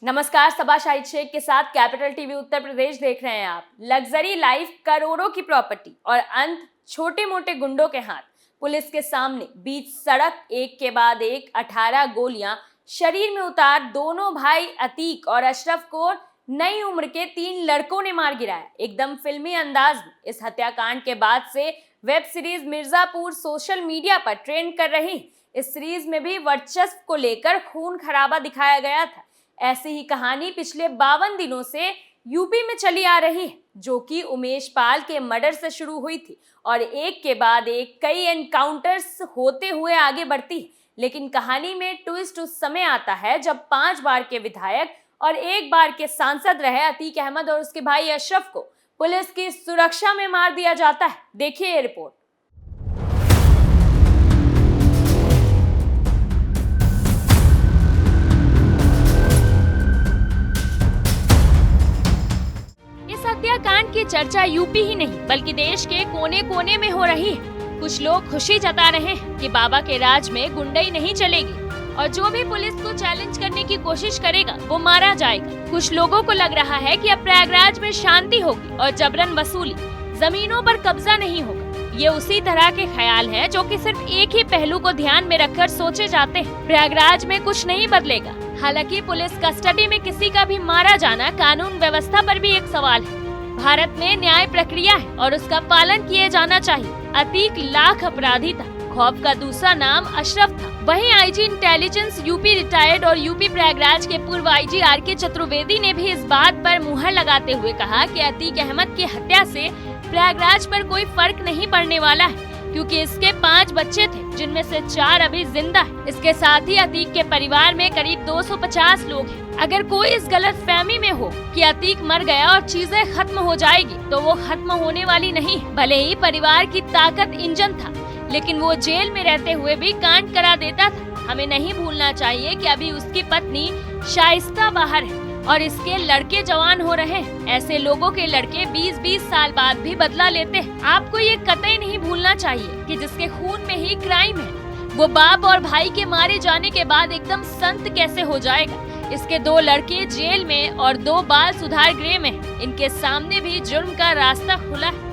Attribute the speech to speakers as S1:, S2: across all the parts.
S1: नमस्कार, सबा शाहिद शेख के साथ कैपिटल टीवी उत्तर प्रदेश देख रहे हैं आप। लग्जरी लाइफ, करोड़ों की प्रॉपर्टी और अंत छोटे मोटे गुंडों के हाथ। पुलिस के सामने बीच सड़क एक के बाद एक 18 गोलियां शरीर में उतार दोनों भाई अतीक और अशरफ को नई उम्र के 3 लड़कों ने मार गिराया। एकदम फिल्मी अंदाज में इस हत्याकांड के बाद से web series Mirzapur social media पर ट्रेंड कर रही। इस सीरीज में भी वर्चस्व को लेकर खून खराबा दिखाया गया था। ऐसी ही कहानी पिछले 52 दिनों से यूपी में चली आ रही है, जो कि उमेश पाल के मर्डर से शुरू हुई थी और एक के बाद एक कई एनकाउंटर्स होते हुए आगे बढ़ती है। लेकिन कहानी में ट्विस्ट उस समय आता है जब 5 बार के विधायक और 1 बार के सांसद रहे अतीक अहमद और उसके भाई अशरफ को पुलिस की सुरक्षा में मार दिया जाता है। देखिए ये रिपोर्ट। हत्याकांड की चर्चा यूपी ही नहीं बल्कि देश के कोने कोने में हो रही है। कुछ लोग खुशी जता रहे हैं कि बाबा के राज में गुंडाई नहीं चलेगी और जो भी पुलिस को चैलेंज करने की कोशिश करेगा वो मारा जाएगा। कुछ लोगों को लग रहा है कि अब प्रयागराज में शांति होगी और जबरन वसूली, जमीनों पर कब्जा नहीं होगा। ये उसी तरह के ख्याल हैं जो कि सिर्फ एक ही पहलू को ध्यान में रखकर सोचे जाते हैं। प्रयागराज में कुछ नहीं बदलेगा। हालांकि पुलिस कस्टडी में किसी का भी मारा जाना कानून व्यवस्था पर भी एक सवाल है। भारत में न्याय प्रक्रिया है और उसका पालन किए जाना चाहिए। अतीक लाख अपराधी था, खौफ का दूसरा नाम अशरफ था। वहीं आईजी इंटेलिजेंस यूपी रिटायर्ड और यूपी प्रयागराज के पूर्व आईजी आर.के. चतुर्वेदी ने भी इस बात पर मुहर लगाते हुए कहा कि अतीक अहमद की हत्या से प्रयागराज पर कोई फर्क नहीं पड़ने वाला है, क्योंकि इसके 5 बच्चे थे जिनमें से 4 अभी जिंदा है। इसके साथ ही अतीक के परिवार में करीब 250 लोग हैं। अगर कोई इस गलतफहमी में हो कि अतीक मर गया और चीजें खत्म हो जाएगी, तो वो खत्म होने वाली नहीं। भले ही परिवार की ताकत इंजन था, लेकिन वो जेल में रहते हुए भी कांड करा देता था। हमें नहीं भूलना चाहिए कि अभी उसकी पत्नी शाइस्ता बाहर है और इसके लड़के जवान हो रहे हैं। ऐसे लोगों के लड़के 20-20 साल बाद भी बदला लेते हैं। आपको ये कतई नहीं भूलना चाहिए कि जिसके खून में ही क्राइम है, वो बाप और भाई के मारे जाने के बाद एकदम संत कैसे हो जाएगा। इसके 2 लड़के जेल में और 2 बाल सुधार गृह में हैं। इनके सामने भी जुर्म का रास्ता खुला है।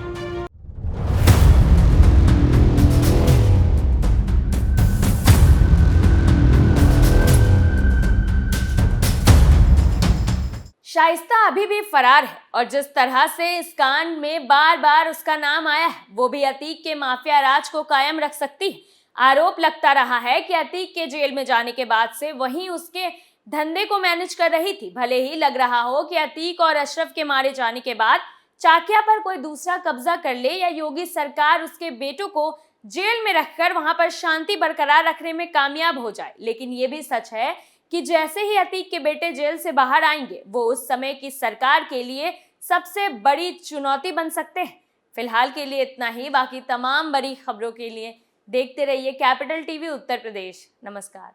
S1: शाइस्ता अभी भी फरार है और जिस तरह से इस कांड में बार बार उसका नाम आया है, वो भी अतीक के माफिया राज को कायम रख सकती है। आरोप लगता रहा है कि अतीक के जेल में जाने के बाद से वहीं उसके धंधे को मैनेज कर रही थी। भले ही लग रहा हो कि अतीक और अशरफ के मारे जाने के बाद चाकिया पर कोई दूसरा कब्जा कर ले या योगी सरकार उसके बेटों को जेल में रखकर वहां पर शांति बरकरार रखने में कामयाब हो जाए, लेकिन ये भी सच है कि जैसे ही अतीक के बेटे जेल से बाहर आएंगे, वो उस समय की सरकार के लिए सबसे बड़ी चुनौती बन सकते हैं। फिलहाल के लिए इतना ही। बाकी तमाम बड़ी खबरों के लिए देखते रहिए कैपिटल टीवी उत्तर प्रदेश। नमस्कार।